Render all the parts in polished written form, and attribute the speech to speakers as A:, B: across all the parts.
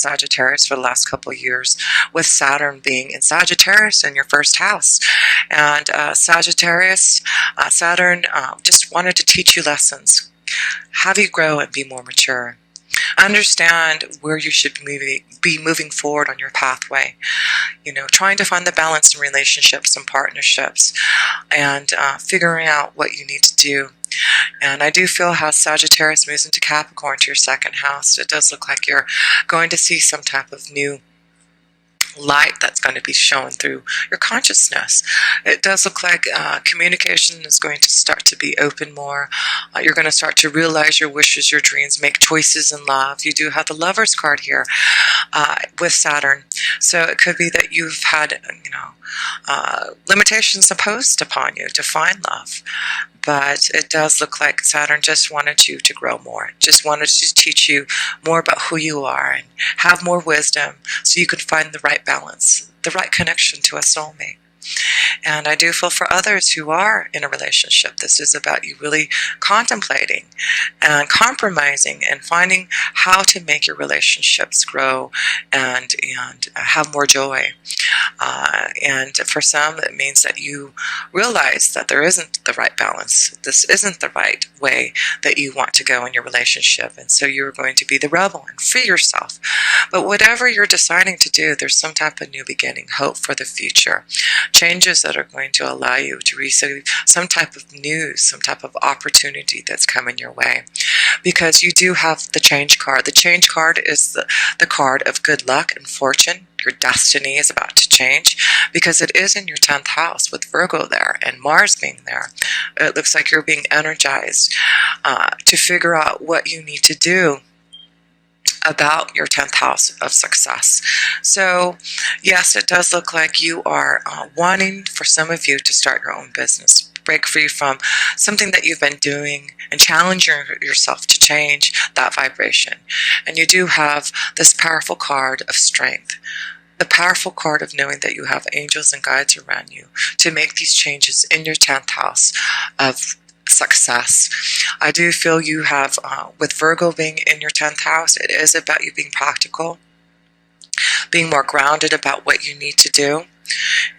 A: Sagittarius for the last couple of years, with Saturn being in Sagittarius in your first house. And Sagittarius, Saturn just wanted to teach you lessons, have you grow and be more mature. Understand where you should be moving forward on your pathway. You know, trying to find the balance in relationships and partnerships, and figuring out what you need to do. And I do feel how Sagittarius moves into Capricorn to your second house. It does look like you're going to see some type of new light that's going to be shown through your consciousness. It does look like communication is going to start to be open more. You're going to start to realize your wishes, your dreams, make choices in love. You do have the Lover's card here with Saturn. So it could be that you've had, limitations imposed upon you to find love. But it does look like Saturn just wanted you to grow more, just wanted to teach you more about who you are and have more wisdom so you can find the right balance, the right connection to a soulmate. And I do feel for others who are in a relationship, this is about you really contemplating and compromising and finding how to make your relationships grow and have more joy. And for some, it means that you realize that there isn't the right balance. This isn't the right way that you want to go in your relationship. And so you're going to be the rebel and free yourself. But whatever you're deciding to do, there's some type of new beginning, hope for the future, changes that are going to allow you to receive some type of news, some type of opportunity that's coming your way. Because you do have the change card. The change card is the card of good luck and fortune. Your destiny is about to change because it is in your 10th house with Virgo there and Mars being there. It looks like you're being energized to figure out what you need to do about your 10th house of success. So yes, it does look like you are wanting, for some of you, to start your own business, break free from something that you've been doing and challenge yourself to change that vibration. And you do have this powerful card of strength, the powerful card of knowing that you have angels and guides around you to make these changes in your 10th house of success. I do feel you have, with Virgo being in your 10th house, it is about you being practical, being more grounded about what you need to do.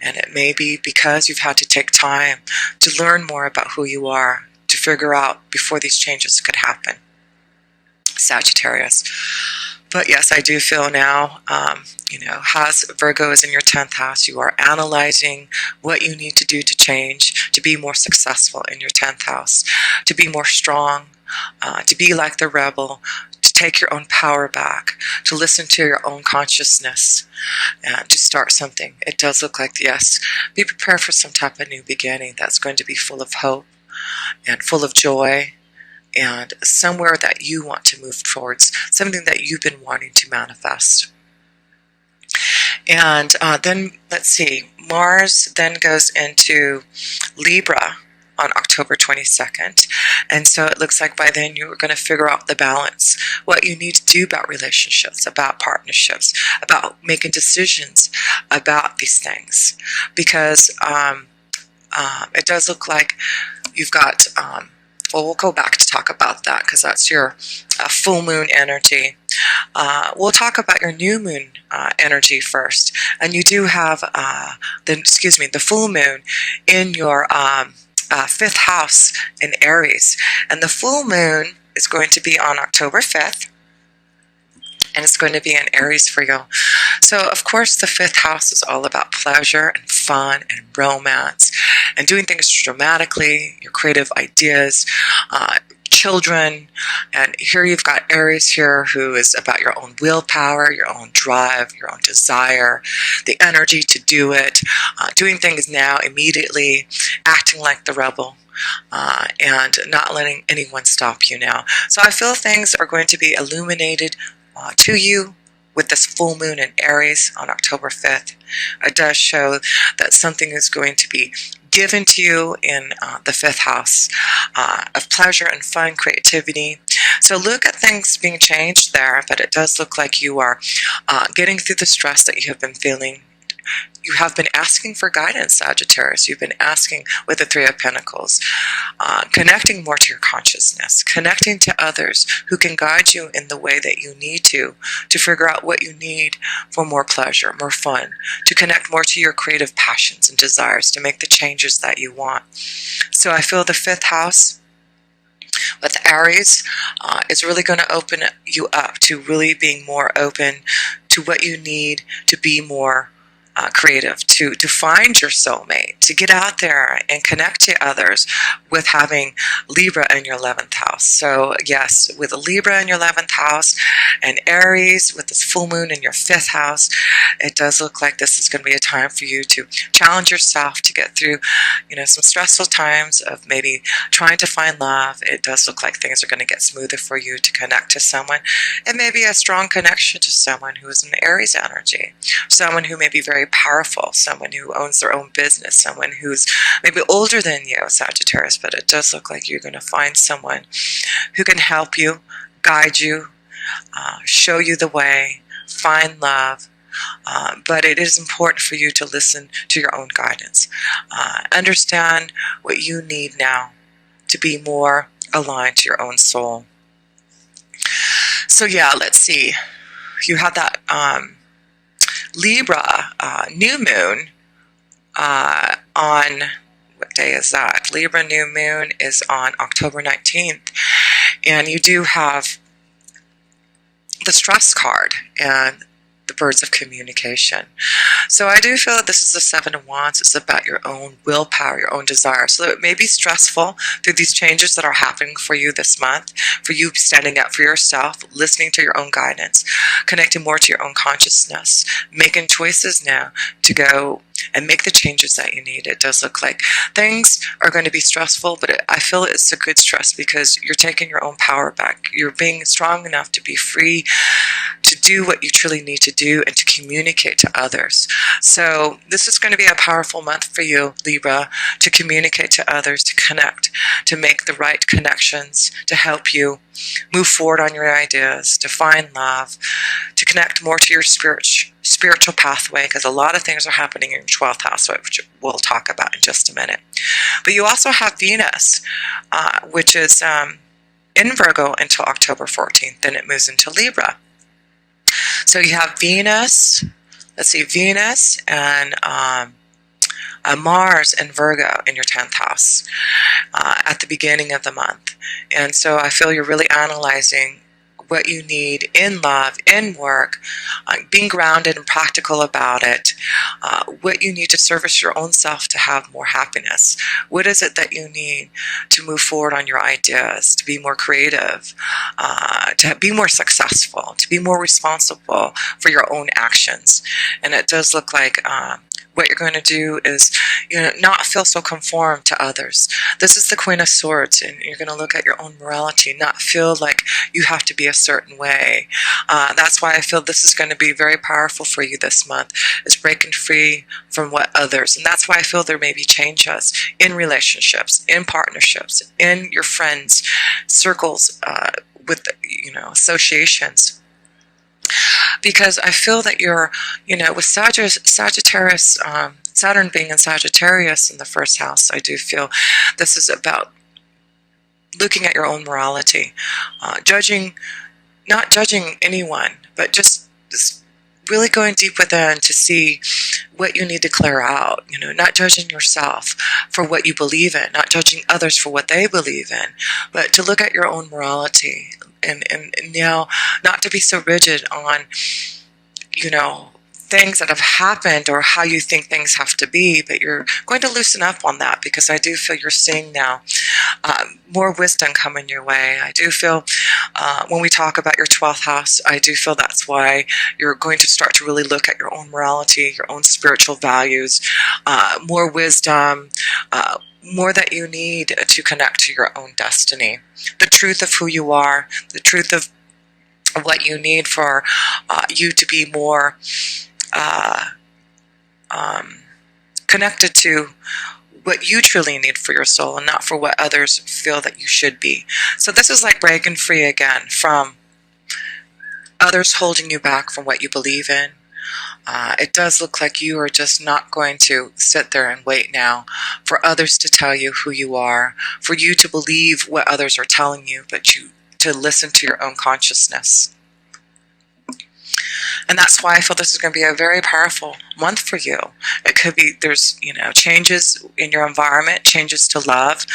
A: And it may be because you've had to take time to learn more about who you are, to figure out before these changes could happen. Sagittarius. But yes, I do feel now, as Virgo is in your 10th house, you are analyzing what you need to do to change, to be more successful in your 10th house, to be more strong, to be like the rebel, to take your own power back, to listen to your own consciousness, and to start something. It does look like, yes, be prepared for some type of new beginning that's going to be full of hope and full of joy, and somewhere that you want to move towards, something that you've been wanting to manifest. And then, let's see, Mars then goes into Libra on October 22nd. And so it looks like by then you're going to figure out the balance, what you need to do about relationships, about partnerships, about making decisions about these things. Because it does look like you've got... well, we'll go back to talk about that because that's your full moon energy. We'll talk about your new moon energy first. And you do have the full moon in your 5th house in Aries. And the full moon is going to be on October 5th. And it's going to be in Aries for you. So, of course, the 5th house is all about pleasure and fun and romance and doing things dramatically, your creative ideas, children. And here you've got Aries here, who is about your own willpower, your own drive, your own desire, the energy to do it, doing things now immediately, acting like the rebel. And not letting anyone stop you now. So I feel things are going to be illuminated to you with this full moon in Aries on October 5th. It does show that something is going to be given to you in the 5th house of pleasure and fun, creativity. So look at things being changed there, but it does look like you are getting through the stress that you have been feeling you have been asking for guidance, Sagittarius. You've been asking with the Three of Pentacles, connecting more to your consciousness, connecting to others who can guide you in the way that you need to figure out what you need for more pleasure, more fun, to connect more to your creative passions and desires, to make the changes that you want. So I feel the 5th house with Aries is really going to open you up to really being more open to what you need to be more creative, to find your soulmate, to get out there and connect to others, with having Libra in your 11th house. So yes, with a Libra in your 11th house and Aries with this full moon in your 5th house, it does look like this is going to be a time for you to challenge yourself to get through, some stressful times of maybe trying to find love. It does look like things are going to get smoother for you to connect to someone, and maybe a strong connection to someone who is an Aries energy, someone who may be very powerful, someone who owns their own business, someone who's maybe older than you, Sagittarius, but it does look like you're going to find someone who can help you, guide you, show you the way, find love. But it is important for you to listen to your own guidance. Understand what you need now to be more aligned to your own soul. So yeah, let's see. You have that Libra new moon on, what day is that? Libra new moon is on October 19th. And you do have the stress card and the birds of communication. So I do feel that this is the 7 of Wands. It's about your own willpower, your own desire. So it may be stressful through these changes that are happening for you this month, for you standing up for yourself, listening to your own guidance, connecting more to your own consciousness, making choices now to go and make the changes that you need. It does look like things are going to be stressful, but I feel it's a good stress because you're taking your own power back. You're being strong enough to be free to do what you truly need to do and to communicate to others. So this is going to be a powerful month for you, Libra, to communicate to others, to connect, to make the right connections, to help you move forward on your ideas, to find love, to connect more to your spiritual pathway, because a lot of things are happening in your 12th house, which we'll talk about in just a minute. But you also have Venus, which is in Virgo until October 14th, then it moves into Libra. So you have Venus, let's see, Venus and Mars and Virgo in your 10th house at the beginning of the month. And so I feel you're really analyzing what you need in love, in work, being grounded and practical about it, what you need to service your own self to have more happiness. What is it that you need to move forward on your ideas, to be more creative, to be more successful, to be more responsible for your own actions. And it does look like what you're going to do is not feel so conformed to others. This is the Queen of Swords, and you're going to look at your own morality, not feel like you have to be a certain way. That's why I feel this is going to be very powerful for you this month, is breaking free from what others. And that's why I feel there may be changes in relationships, in partnerships, in your friends, circles, with associations. Because I feel that you're, with Sagittarius, Saturn being in Sagittarius in the 1st house, I do feel this is about looking at your own morality, not judging anyone, but just really going deep within to see what you need to clear out, not judging yourself for what you believe in, not judging others for what they believe in, but to look at your own morality and now not to be so rigid on, things that have happened or how you think things have to be, but you're going to loosen up on that, because I do feel you're seeing now more wisdom coming your way. I do feel when we talk about your 12th house, I do feel that's why you're going to start to really look at your own morality, your own spiritual values, more wisdom, more that you need to connect to your own destiny, the truth of who you are, the truth of what you need for you to be more connected to what you truly need for your soul, and not for what others feel that you should be. So this is like breaking free again from others holding you back from what you believe in, It does look like you are just not going to sit there and wait now for others to tell you who you are, for you to believe what others are telling you, but you to listen to your own consciousness. And that's why I feel this is going to be a very powerful month for you. It could be there's, changes in your environment, changes to love.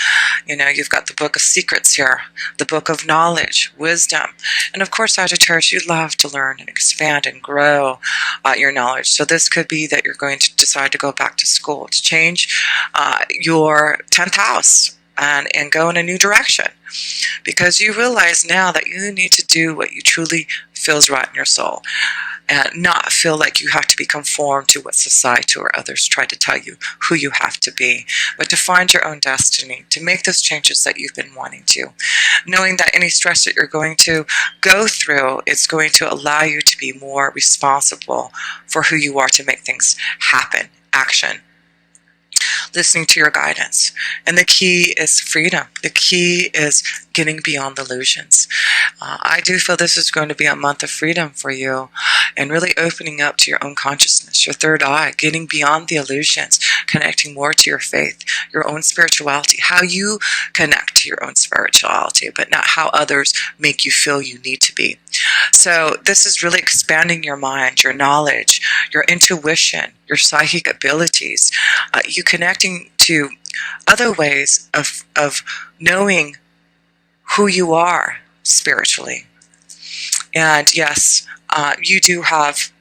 A: You've got the book of secrets here, the book of knowledge, wisdom. And of course, Sagittarius, you love to learn and expand and grow your knowledge. So this could be that you're going to decide to go back to school, to change your 10th house and go in a new direction. Because you realize now that you need to do what you truly feels right in your soul, and not feel like you have to be conformed to what society or others try to tell you who you have to be, but to find your own destiny, to make those changes that you've been wanting to. Knowing that any stress that you're going to go through is going to allow you to be more responsible for who you are, to make things happen, action. Listening to your guidance. And the key is freedom. The key is getting beyond illusions. I do feel this is going to be a month of freedom for you, and really opening up to your own consciousness, your third eye, getting beyond the illusions, connecting more to your faith, your own spirituality, how you connect to your own spirituality, but not how others make you feel you need to be. So this is really expanding your mind, your knowledge, your intuition, your psychic abilities, you connecting to other ways of knowing who you are spiritually. And yes, you do have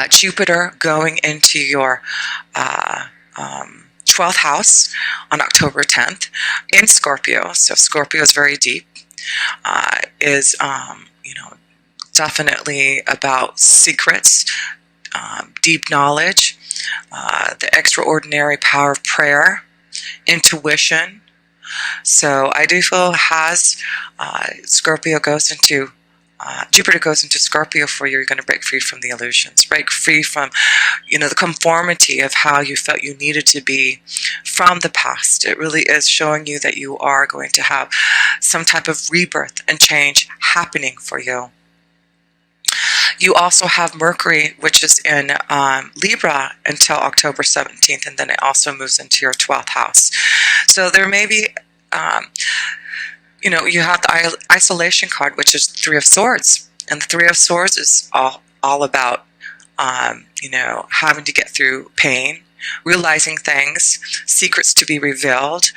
A: Jupiter going into your 12th house on October 10th in Scorpio. So Scorpio is very deep, is definitely about secrets, deep knowledge, the extraordinary power of prayer, intuition. So I do feel Scorpio goes into Jupiter goes into Scorpio for you. You're going to break free from the illusions, break free from the conformity of how you felt you needed to be from the past. It really is showing you that you are going to have some type of rebirth and change happening for you. You also have Mercury, which is in Libra until October 17th, and then it also moves into your 12th house. So there may be, you have the isolation card, which is Three of Swords. And the Three of Swords is all about, having to get through pain, realizing things, secrets to be revealed,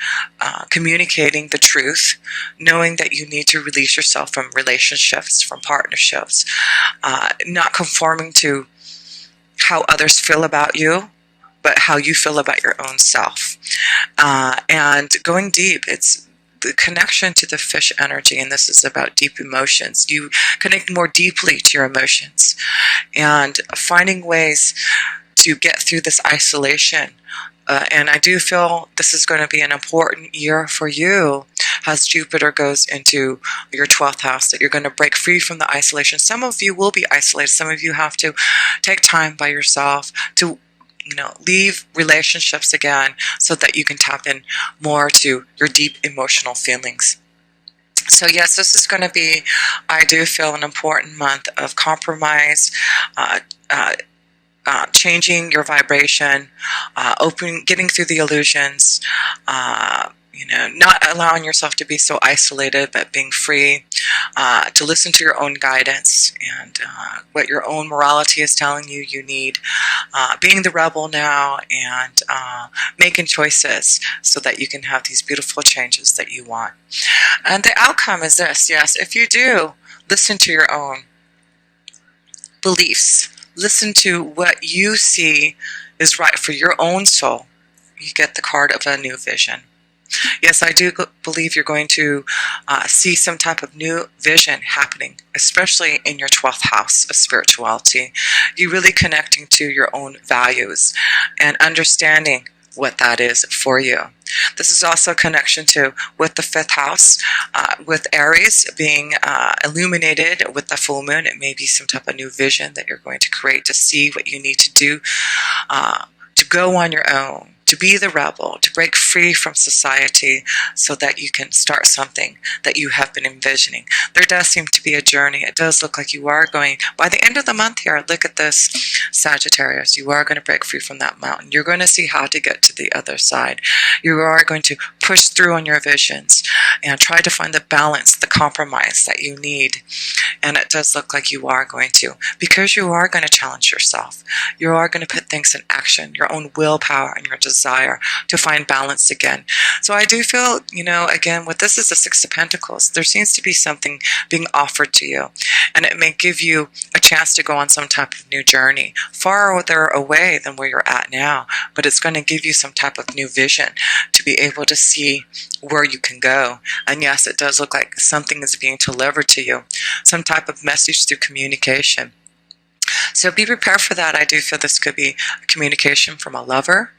A: communicating the truth, knowing that you need to release yourself from relationships, from partnerships, not conforming to how others feel about you, but how you feel about your own self. And going deep, it's the connection to the fish energy, and this is about deep emotions. You connect more deeply to your emotions and finding ways to get through this isolation. And I do feel this is going to be an important year for you as Jupiter goes into your 12th house, that you're going to break free from the isolation. Some of you will be isolated. Some of you have to take time by yourself to leave relationships again so that you can tap in more to your deep emotional feelings. So yes, this is going to be, I do feel, an important month of compromise, changing your vibration, getting through the illusions, not allowing yourself to be so isolated, but being free, to listen to your own guidance and what your own morality is telling you you need, being the rebel now, and making choices so that you can have these beautiful changes that you want. And the outcome is this: yes, if you do listen to your own beliefs, listen to what you see is right for your own soul, you get the card of a new vision. Yes, I do believe you're going to see some type of new vision happening, especially in your 12th house of spirituality. You're really connecting to your own values and understanding what that is for you. This is also a connection with the 5th house, with Aries being illuminated with the full moon. It may be some type of new vision that you're going to create to see what you need to do to go on your own, to be the rebel, to break free from society so that you can start something that you have been envisioning. There does seem to be a journey. It does look like you are going, by the end of the month here, look at this, Sagittarius, you are going to break free from that mountain. You're going to see how to get to the other side. You are going to push through on your visions and try to find the balance, the compromise that you need. And it does look like you are going to, because you are going to challenge yourself. You are going to put things in action, your own willpower and your desire to find balance again. So I do feel, again, with this is the Six of Pentacles, there seems to be something being offered to you. And it may give you a chance to go on some type of new journey, farther away than where you're at now. But it's going to give you some type of new vision to be able to see where you can go. And yes, it does look like something is being delivered to you, some type of message through communication. So be prepared for that. I do feel this could be a communication from a lover,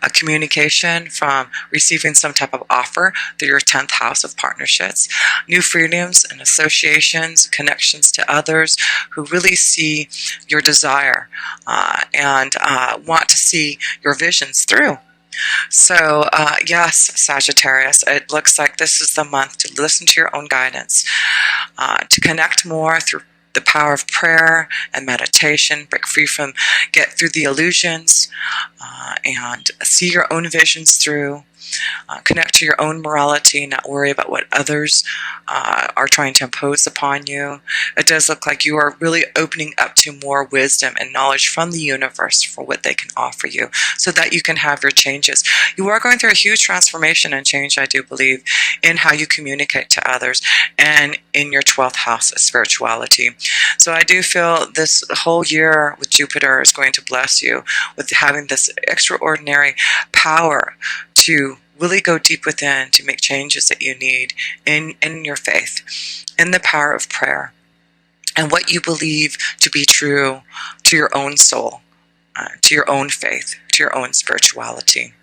A: a communication from receiving some type of offer through your 10th house of partnerships, new freedoms and associations, connections to others who really see your desire and want to see your visions through. So yes, Sagittarius, it looks like this is the month to listen to your own guidance, to connect more through the power of prayer and meditation, break free from, get through the illusions, and see your own visions through. Connect to your own morality, not worry about what others are trying to impose upon you. It does look like you are really opening up to more wisdom and knowledge from the universe for what they can offer you so that you can have your changes. You are going through a huge transformation and change, I do believe, in how you communicate to others and in your 12th house of spirituality. So I do feel this whole year with Jupiter is going to bless you with having this extraordinary power to really go deep within to make changes that you need in your faith, in the power of prayer, and what you believe to be true to your own soul, to your own faith, to your own spirituality.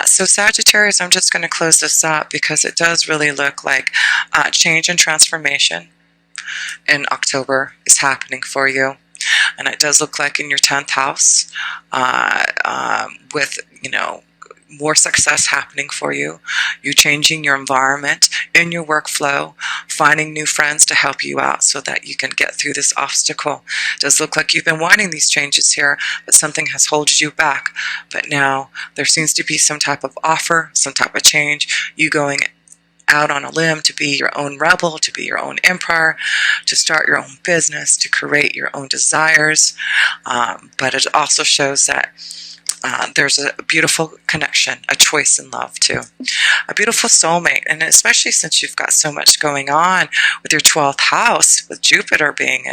A: So Sagittarius, I'm just going to close this up because it does really look like change and transformation in October is happening for you. And it does look like in your 10th house with, more success happening for you. You changing your environment in your workflow, finding new friends to help you out so that you can get through this obstacle. It does look like you've been wanting these changes here, but something has held you back. But now there seems to be some type of offer, some type of change, you going out on a limb to be your own rebel, to be your own emperor, to start your own business, to create your own desires. But it also shows that there's a beautiful connection, a choice in love too, a beautiful soulmate. And especially since you've got so much going on with your 12th house, with Jupiter being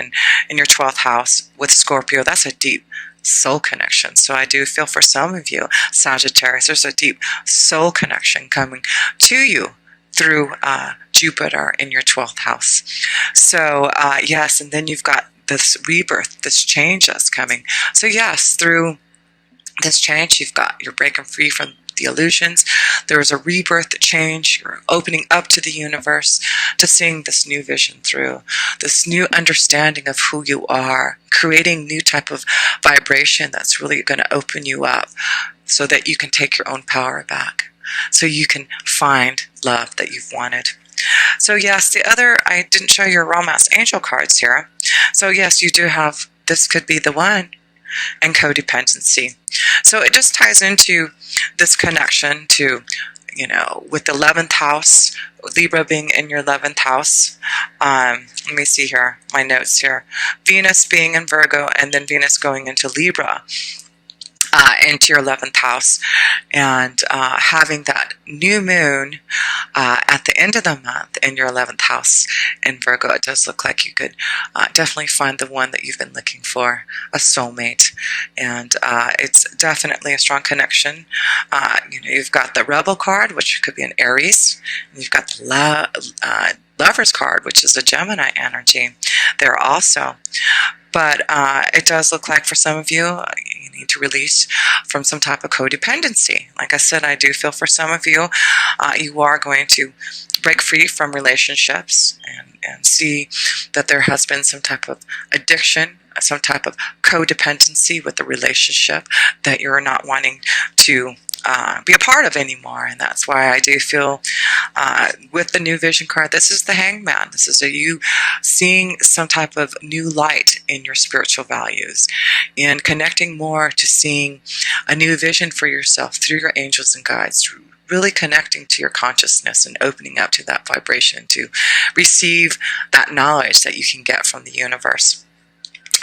A: in your 12th house with Scorpio, that's a deep soul connection. So I do feel for some of you, Sagittarius, there's a deep soul connection coming to you through Jupiter in your 12th house. So yes, and then you've got this rebirth, this change that's coming. So yes, through this change, you're breaking free from the illusions. There is a rebirth, a change. You're opening up to the universe, to seeing this new vision through, this new understanding of who you are, creating new type of vibration that's really going to open you up so that you can take your own power back, so you can find love that you've wanted. So yes, I didn't show your romance angel cards here. So yes, you do have, this could be the one, and codependency. So it just ties into this connection to, with the 11th house, Libra being in your 11th house. Let me see here, my notes here. Venus being in Virgo and then Venus going into Libra. Into your 11th house, and having that new moon at the end of the month in your 11th house in Virgo, it does look like you could definitely find the one that you've been looking for, a soulmate. And it's definitely a strong connection. You've got the Rebel card, which could be an Aries, and you've got the Lover's card, which is a Gemini energy there also. But it does look like for some of you, you need to release from some type of codependency. Like I said, I do feel for some of you, you are going to break free from relationships and see that there has been some type of addiction, some type of codependency with the relationship that you're not wanting to be a part of anymore. And that's why I do feel with the new vision card, this is the Hangman. This is you seeing some type of new light in your spiritual values and connecting more to seeing a new vision for yourself through your angels and guides, really connecting to your consciousness and opening up to that vibration to receive that knowledge that you can get from the universe.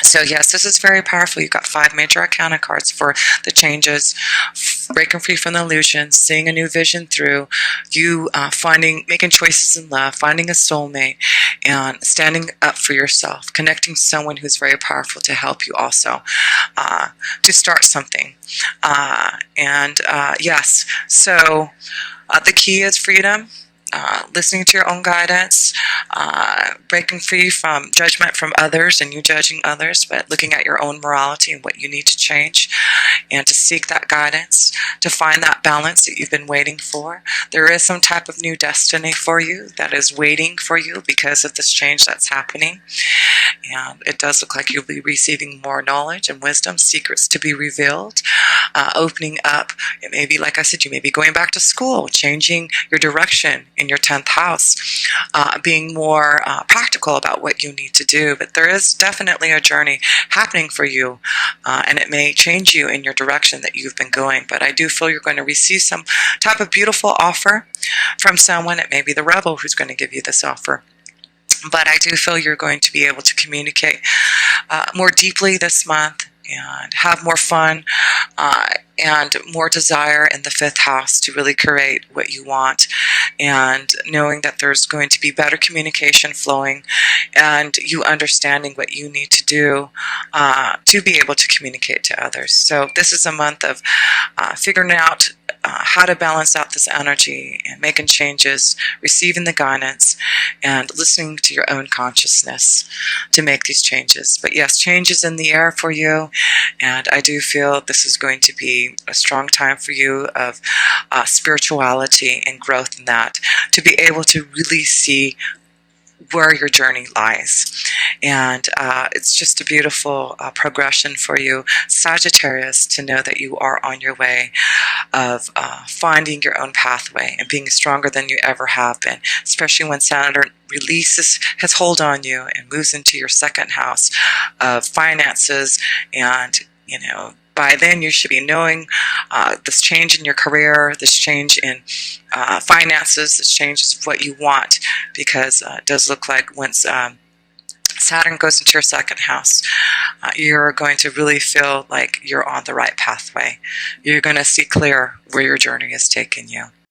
A: So yes, this is very powerful. You've got 5 major arcana cards for the changes, breaking free from the illusions, seeing a new vision through, you making choices in love, finding a soulmate, and standing up for yourself, connecting someone who's very powerful to help you also to start something. Yes, so the key is freedom. Listening to your own guidance, breaking free from judgment from others and you judging others, but looking at your own morality and what you need to change, and to seek that guidance, to find that balance that you've been waiting for. There is some type of new destiny for you that is waiting for you because of this change that's happening. And it does look like you'll be receiving more knowledge and wisdom, secrets to be revealed, opening up. It may be, like I said, you may be going back to school, changing your direction in your 10th house, being more practical about what you need to do. But there is definitely a journey happening for you, and it may change you in your direction that you've been going. But I do feel you're going to receive some type of beautiful offer from someone. It may be the rebel who's going to give you this offer. But I do feel you're going to be able to communicate more deeply this month and have more fun and more desire in the 5th house to really create what you want, and knowing that there's going to be better communication flowing and you understanding what you need to do to be able to communicate to others. So this is a month of figuring out how to balance out this energy and making changes, receiving the guidance, and listening to your own consciousness to make these changes. But yes, change is in the air for you, and I do feel this is going to be a strong time for you of spirituality and growth in that, to be able to really see where your journey lies. And it's just a beautiful progression for you, Sagittarius, to know that you are on your way of finding your own pathway and being stronger than you ever have been, especially when Saturn releases his hold on you and moves into your 2nd house of finances. And by then you should be knowing this change in your career, this change in finances, this change is what you want, because it does look like once Saturn goes into your 2nd house, you're going to really feel like you're on the right pathway. You're going to see clear where your journey is taking you.